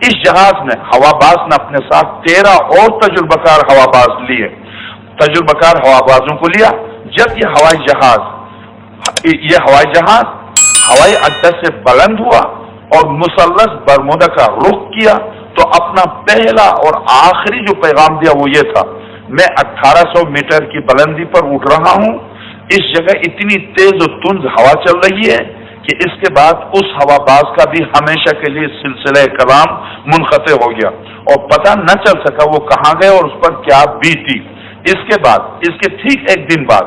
اس جہاز میں ہواباز نے اپنے ساتھ 13 اور تجربہ کار ہواباز لیے، ہوابازوں کو لیا۔ جب یہ ہوائی جہاز ہوائی اڈے سے بلند ہوا اور مثلث برمودا کا رخ کیا تو اپنا پہلا اور آخری جو پیغام دیا وہ یہ تھا: میں 1800 میٹر کی بلندی پر اٹھ رہا ہوں، اس جگہ اتنی تیز و تند ہوا چل رہی ہے کہ اس کے بعد اس ہوا باز کا بھی ہمیشہ کے لیے سلسلہ کلام منقطع ہو گیا اور پتہ نہ چل سکا وہ کہاں گئے اور اس پر کیا بیتی۔ اس کے ٹھیک ایک دن بعد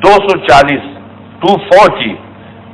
240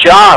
4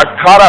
18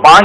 5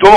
2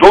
2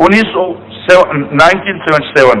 1977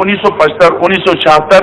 1975 1976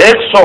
100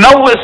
90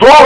2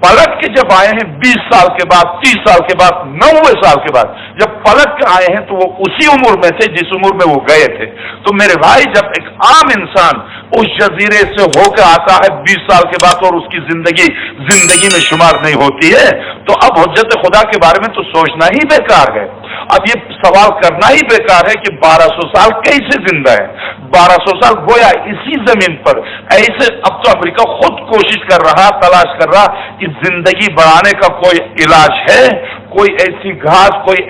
پلٹ کے جب آئے ہیں 20 سال کے بعد، 30 سال کے بعد، 90 سال کے بعد جب پلٹ کے آئے ہیں تو وہ اسی عمر میں تھے جس عمر میں وہ گئے تھے۔ تو میرے بھائی جب ایک عام انسان اس جزیرے سے ہو کے آتا ہے 20 سال کے بعد اور اس کی زندگی میں شمار نہیں ہوتی ہے، تو اب حجت خدا کے بارے میں تو سوچنا ہی بیکار ہے۔ اب یہ سوال کرنا ہی بیکار ہے کہ 1200 سال کیسے زندہ ہے؟ 1200 سال گویا اسی زمین پر ایسے، اب تو امریکہ خود کوشش کر رہا، تلاش کر رہا کہ زندگی بڑھانے کا کوئی علاج ہے، کوئی ایسی گھاس، کوئی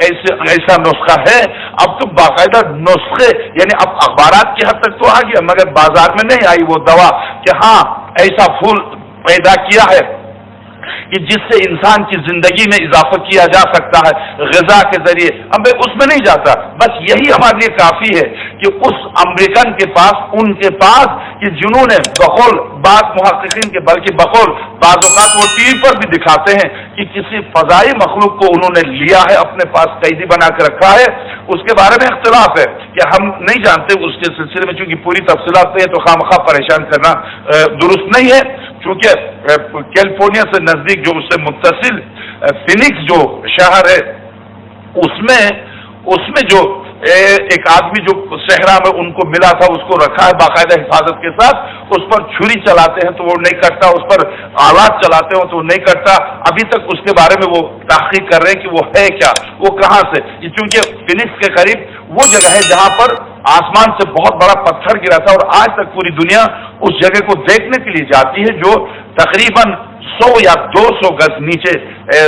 ایسا نسخہ ہے۔ اب تو باقاعدہ نسخے، یعنی اب اخبارات کی حد تک تو آ گیا، مگر بازار میں نہیں آئی وہ دوا کہ ہاں ایسا پھول پیدا کیا ہے کہ جس سے انسان کی زندگی میں اضافہ کیا جا سکتا ہے غذا کے ذریعے۔ اب میں اس میں نہیں جاتا، بس یہی ہمارے لیے کافی ہے کہ اس امریکن کے پاس، ان کے پاس کہ جنہوں نے بقول بعض محققین کے، بلکہ بقول بعض اوقات وہ ٹی وی پر بھی دکھاتے ہیں کہ کسی فضائی مخلوق کو انہوں نے لیا ہے، اپنے پاس قیدی بنا کے رکھا ہے۔ اس کے بارے میں اختلاف ہے کہ ہم نہیں جانتے اس کے سلسلے میں، چونکہ پوری تفصیلات نہیں ہے تو خواہ پریشان کرنا درست نہیں ہے، چونکہ کیلیفورنیا سے نزدیک جو اس سے متصل فینکس جو شہر ہے، اس میں جو ایک آدمی جو صحرا میں ان کو ملا تھا، اس کو رکھا ہے باقاعدہ حفاظت کے ساتھ، اس پر چھری چلاتے ہیں تو وہ نہیں کٹتا، اس پر آلات چلاتے ہو تو وہ نہیں کٹتا۔ ابھی تک اس کے بارے میں وہ تحقیق کر رہے ہیں کہ وہ ہے کیا، وہ کہاں سے، چونکہ فینکس کے قریب وہ جگہ ہے جہاں پر آسمان سے بہت بڑا پتھر گرا تھا، اور آج تک پوری دنیا اس جگہ کو دیکھنے کے لیے جاتی ہے، جو تقریباً 100 یا 200 گز نیچے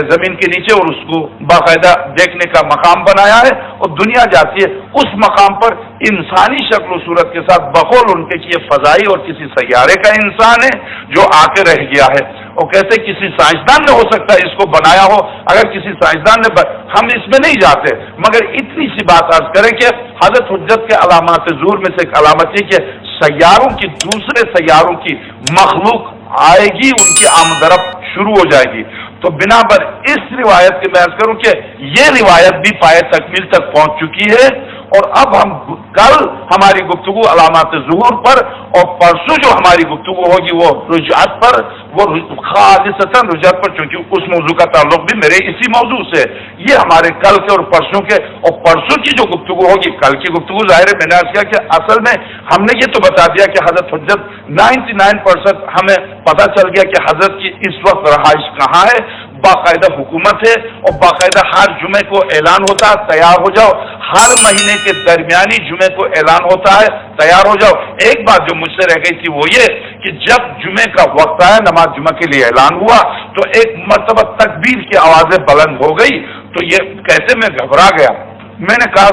زمین کے نیچے، اور اس کو باقاعدہ دیکھنے کا مقام بنایا ہے، اور دنیا جاتی ہے اس مقام پر انسانی شکل و صورت کے ساتھ، بقول ان کے کہ یہ فضائی اور کسی سیارے کا انسان ہے جو آ کے رہ گیا ہے۔ اور کہتے کسی سائنسدان نے ہو سکتا ہے اس کو بنایا ہو، اگر کسی سائنسدان نے ہم اس میں نہیں جاتے، مگر اتنی سی بات عرض کریں کہ حضرت حجت کے علامات ظہور میں سے ایک علامت یہ کہ سیاروں کی، دوسرے سیاروں کی مخلوق آئے گی، ان کی آمد و رفت شروع ہو جائے گی۔ تو بنا پر اس روایت کی میں عرض کروں کہ یہ روایت بھی پائے تکمیل تک پہنچ چکی ہے، اور اب ہم کل ہماری گفتگو علامات ظہور پر، اور پرسوں جو ہماری گفتگو ہوگی وہ رجعت پر، وہ خالصتاً رجعت پر، چونکہ اس موضوع کا تعلق بھی میرے اسی موضوع سے، یہ ہمارے کل کے اور پرسوں کے، اور پرسوں کی جو گفتگو ہوگی، کل کی گفتگو ظاہر ہے میں نے عرض کیا کہ اصل میں ہم نے یہ تو بتا دیا کہ حضرت حجت 99% ہمیں پتہ چل گیا کہ حضرت کی اس وقت رہائش کہاں ہے، باقاعدہ حکومت ہے، اور باقاعدہ ہر جمعے کو اعلان ہوتا ہے تیار ہو جاؤ، ہر مہینے کے درمیانی جمعے کو اعلان ہوتا ہے تیار ہو جاؤ۔ ایک بات جو مجھ سے رہ گئی تھی وہ یہ کہ جب جمعے کا وقت آیا، نماز جمعہ کے لیے اعلان ہوا، تو ایک مرتبہ تکبیر کی آوازیں بلند ہو گئی، تو یہ کیسے میں گھبرا گیا۔ میں نے کہا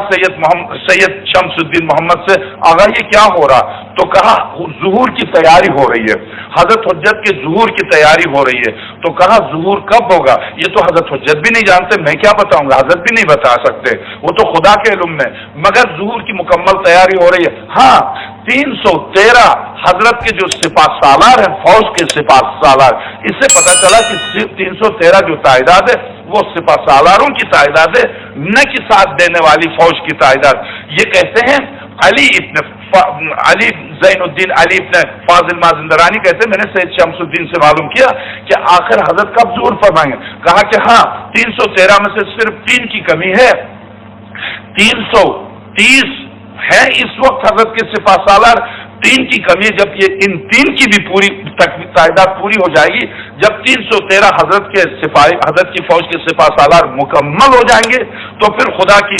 سید شمس الدین محمد سے، آغا یہ کیا ہو رہا؟ تو کہا ظہور کی تیاری ہو رہی ہے، حضرت حجت کے ظہور کی تیاری ہو رہی ہے۔ تو کہا ظہور کب ہوگا؟ یہ تو حضرت حجت بھی نہیں جانتے، میں کیا بتاؤں گا، حضرت بھی نہیں بتا سکتے، وہ تو خدا کے علم میں، مگر ظہور کی مکمل تیاری ہو رہی ہے۔ ہاں 313 حضرت کے جو سپاہ سالار ہیں، فوج کے سپاہ سالار، اس سے پتہ چلا کہ 313 جو تعداد ہے وہ سپاہ سالاروں کی تعداد ہے، نہ کہ ساتھ دینے والی فوج کی تعداد۔ یہ کہتے ہیں علی زین الدین علی ابن فاضل مازندرانی کہتے ہیں، میں نے سید شمس الدین سے معلوم کیا کہ آخر حضرت کب ظہور فرمائیں گے؟ کہا کہ ہاں 313 میں سے صرف 3 کی کمی ہے، 330 ہے اس وقت حضرت کے سپاہ سالار، 3 کی کمی ہے۔ جب یہ ان 3 کی بھی پوری تعداد پوری ہو جائے گی، جب 313 حضرت کی فوج کے سپاہ سالار مکمل ہو جائیں گے، تو پھر خدا کی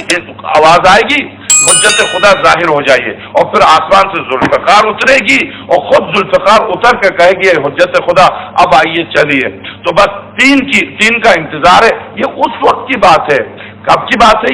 آواز آئے گی، حجت خدا ظاہر ہو جائیے، اور پھر آسمان سے ذوالفقار اترے گی، اور خود ذوالفقار اتر کر کہے گی حجت خدا اب آئیے چلیے۔ تو بس 3 کا انتظار ہے۔ یہ اس وقت کی بات ہے۔ کب کی بات ہے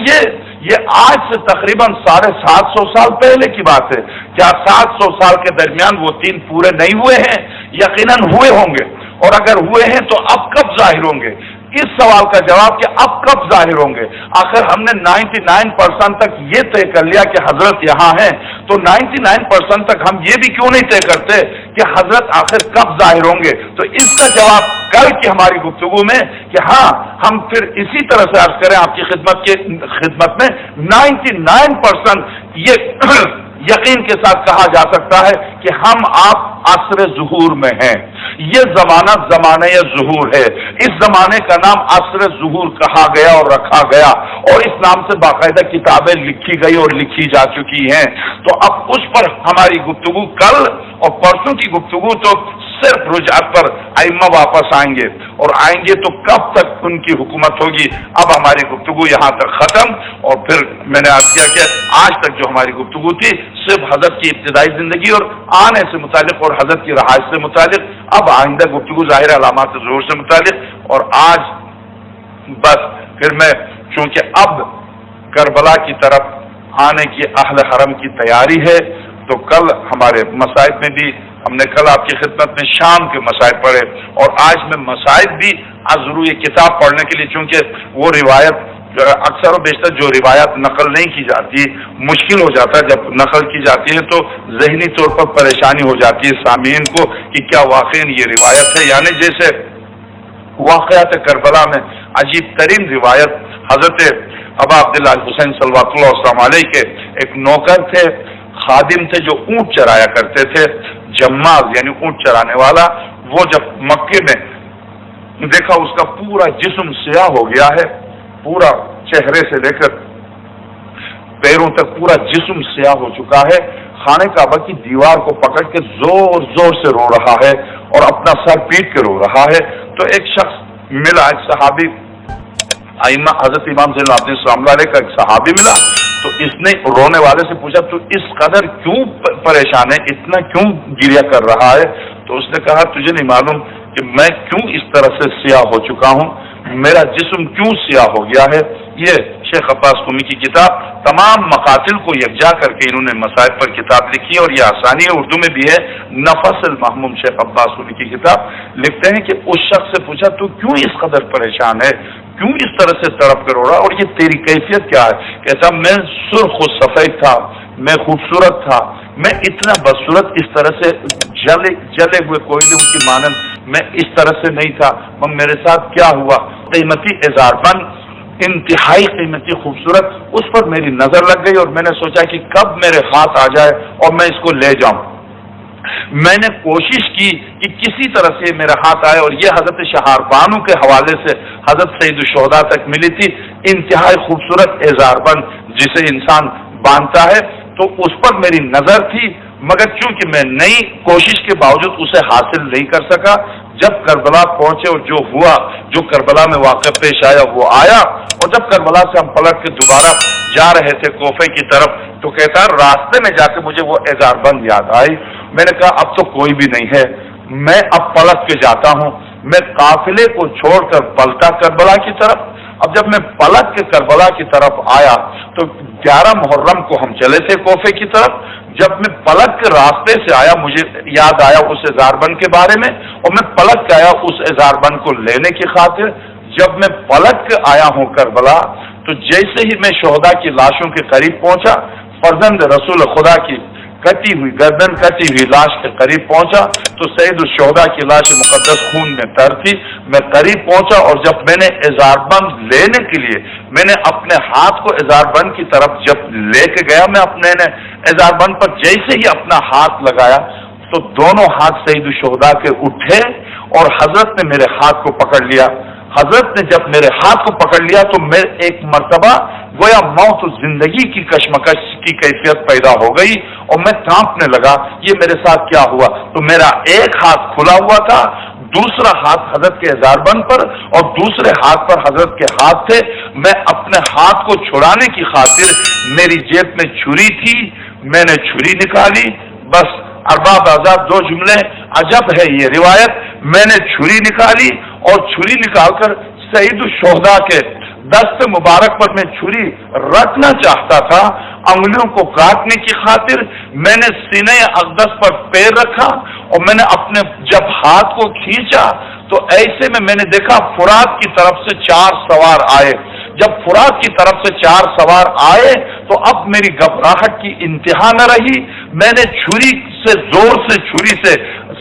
یہ آج سے تقریباً 750 سال پہلے کی بات ہے۔ کیا 700 سال کے درمیان وہ 3 پورے نہیں ہوئے ہیں؟ یقیناً ہوئے ہوں گے، اور اگر ہوئے ہیں تو اب کب ظاہر ہوں گے؟ اس سوال کا جواب کہ اب کب ظاہر ہوں گے؟ آخر ہم نے 99% تک یہ طے کر لیا کہ حضرت یہاں ہیں، تو 99% تک ہم یہ بھی کیوں نہیں طے کرتے کہ حضرت آخر کب ظاہر ہوں گے؟ تو اس کا جواب کل کی ہماری گفتگو میں کہ ہاں ہم پھر اسی طرح سے عرض کریں آپ کی خدمت میں 99% یقین کے ساتھ کہا جا سکتا ہے کہ ہم آپ عصر ظہور میں ہیں. یہ زمانہ زمانہ ظہور ہے. اس زمانے کا نام عصر ظہور کہا گیا اور رکھا گیا, اور اس نام سے باقاعدہ کتابیں لکھی گئی اور لکھی جا چکی ہیں. تو اب اس پر ہماری گفتگو کل اور پرسوں کی گفتگو تو صرف رجعت پر ائمہ واپس آئیں گے, اور آئیں گے تو کب تک ان کی حکومت ہوگی. اب ہماری گفتگو یہاں تک ختم, اور پھر میں نے عرض کیا کہ آج تک جو ہماری گفتگو تھی صرف حضرت کی ابتدائی زندگی اور آنے سے متعلق اور حضرت کی رہائش سے متعلق. اب آئندہ گفتگو ظاہر علامات ظہور سے متعلق. اور آج بس پھر میں چونکہ اب کربلا کی طرف آنے کی اہل حرم کی تیاری ہے, تو کل ہمارے مسائل میں بھی ہم نے کل آپ کی خدمت میں شام کے مسائل پڑھے, اور آج میں مسائل بھی ضرور یہ کتاب پڑھنے کے لیے, چونکہ وہ روایت اکثر و بیشتر جو روایت نقل نہیں کی جاتی مشکل ہو جاتا ہے, جب نقل کی جاتی ہے تو ذہنی طور پر پریشانی ہو جاتی ہے سامعین کو کہ کیا واقعی یہ روایت ہے. یعنی جیسے واقعات کربلا میں عجیب ترین روایت حضرت ابا عبداللہ حسین صلوات اللہ وسلم علیہ کے ایک نوکر تھے, خادم تھے, جو اونٹ چرایا کرتے تھے, جماز یعنی اونٹ چرانے والا. وہ جب مکے میں دیکھا اس کا پورا جسم سیاہ ہو گیا ہے, پورا چہرے سے لے کر پیروں تک پورا جسم سیاہ ہو چکا ہے, خانے کعبہ کی دیوار کو پکڑ کے زور زور سے رو رہا ہے اور اپنا سر پیٹ کے رو رہا ہے. تو ایک شخص ملا, ایک صحابی, ائمہ حضرت امام زین العابدین السلام علیہ کا ایک صحابی ملا. تو اس نے رونے والے سے پوچھا تو اس قدر کیوں پریشان ہے, اتنا کیوں گریہ کر رہا ہے؟ تو اس نے کہا تجھے نہیں معلوم کہ میں کیوں اس طرح سے سیاہ ہو چکا ہوں, میرا جسم کیوں سیاہ ہو گیا ہے. یہ شیخ عباس قمی کی کتاب, تمام مقاتل کو یکجا کر کے انہوں نے مسائل پر کتاب لکھی, اور یہ آسانی ہے, اردو میں بھی ہے, نفس المحموم شیخ عباس قمی کی کتاب. لکھتے ہیں کہ اس شخص سے پوچھا تو کیوں اس قدر پریشان ہے, کیوں اس طرح سے تڑپ کر رو رہا, اور یہ تیری کیفیت کیا ہے؟ کہتا میں سرخ و سفید تھا, میں خوبصورت تھا, میں اتنا بدصورت اس طرح سے جلے ہوئے کوئلوں کی مانند میں اس طرح سے نہیں تھا. میرے ساتھ کیا ہوا؟ قیمتی اظہار بند, انتہائی قیمتی خوبصورت, اس پر میری نظر لگ گئی اور میں نے سوچا کہ کب میرے ہاتھ آ جائے اور میں اس کو لے جاؤں. میں نے کوشش کی کہ کسی طرح سے میرا ہاتھ آئے, اور یہ حضرت شہار بانو کے حوالے سے حضرت سید الشہداء تک ملی تھی, انتہائی خوبصورت اظہار بند جسے انسان باندھتا ہے. تو اس پر میری نظر تھی, مگر چونکہ میں نئی کوشش کے باوجود اسے حاصل نہیں کر سکا. جب کربلا پہنچے اور جو ہوا, جو کربلا میں واقع پیش آیا وہ آیا, اور جب کربلا سے ہم پلٹ کے دوبارہ جا رہے تھے کوفے کی طرف, تو کہتا ہے راستے میں جا کے مجھے وہ اظہار بند یاد آئی. میں نے کہا اب تو کوئی بھی نہیں ہے, میں اب پلٹ کے جاتا ہوں. میں قافلے کو چھوڑ کر پلٹا کربلا کی طرف. اب جب میں پلٹ کے کربلا کی طرف آیا تو 11 محرم کو ہم چلے تھے کوفے کی طرف. جب میں پلٹ کے راستے سے آیا مجھے یاد آیا اس اظہار بند کے بارے میں, اور میں پلٹ کے آیا اس اظہار بند کو لینے کی خاطر. جب میں پلٹ کے آیا ہوں کربلا, تو جیسے ہی میں شہداء کی لاشوں کے قریب پہنچا, فرزند رسول خدا کی کٹی ہوئی گردن کٹی ہوئی لاش کے قریب پہنچا, تو سید الشہداء کی لاش مقدس خون میں تر تھی. میں قریب پہنچا, اور جب میں نے اظہار بند لینے کے لیے میں نے اپنے ہاتھ کو اظہار بند کی طرف جب لے کے گیا, میں اپنے نے اظہار بند پر جیسے ہی اپنا ہاتھ لگایا تو دونوں ہاتھ سید الشہداء کے اٹھے, اور حضرت نے میرے ہاتھ کو پکڑ لیا. حضرت نے جب میرے ہاتھ کو پکڑ لیا تو میں ایک مرتبہ گویا موت و زندگی کی کشمکش کی کیفیت پیدا ہو گئی, اور میں کانپنے لگا. یہ میرے ساتھ کیا ہوا؟ تو میرا ایک ہاتھ کھلا ہوا تھا, دوسرا ہاتھ حضرت کے اظہار بند پر, اور دوسرے ہاتھ پر حضرت کے ہاتھ تھے. میں اپنے ہاتھ کو چھڑانے کی خاطر, میری جیب میں چھری تھی, میں نے چھری نکالی. بس ارباب آزاد دو جملے, عجب ہے یہ روایت. میں نے چھری نکالی, اور چھری نکال کر سید الشہداء کے دست مبارک پر میں چھری رکھنا چاہتا تھا انگلیوں کو کاٹنے کی خاطر. میں نے سینے اقدس پر پیر رکھا, اور میں نے اپنے جب ہاتھ کو کھینچا تو ایسے میں نے دیکھا فرات کی طرف سے 4 سوار آئے. جب فرات کی طرف سے 4 سوار آئے تو اب میری گھبراہٹ کی انتہا نہ رہی. میں نے چھری سے زور سے چھری سے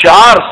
4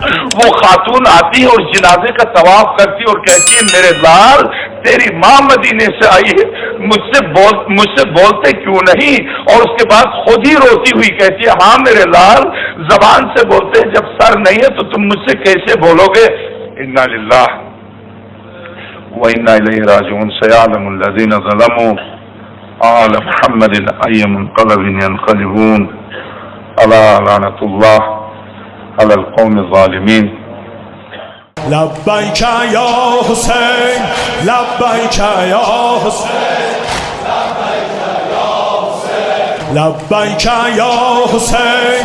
وہ خاتون آتی ہے اور جنازے کا طواف کرتی ہے اور کہتی ہے میرے لال تیری ماں مدینے سے آئی ہے، مجھ سے بولتے کیوں نہیں؟ اور اس کے بعد خود ہی روتی ہوئی کہتی ہے ہاں میرے لال زبان سے بولتے ہیں، جب سر نہیں ہے تو تم مجھ سے کیسے بولو گے؟ انا للہ وَإِنَّا إِلَيْهِ رَاجِعُونَ سَيَعْلَمُ الَّذِينَ ظَلَمُوا آلَ مُحَمَّدٍ أَيَّ مُنقَلَبٍ يَنقَلِبُونَ أَلَا لَعْنَةُ اللَّهِ عَلَى الْقَوْمِ الظَّالِمِينَ لبیک یا حسین لبیک یا حسین لبیک یا حسین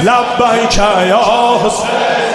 لبیک یا حسین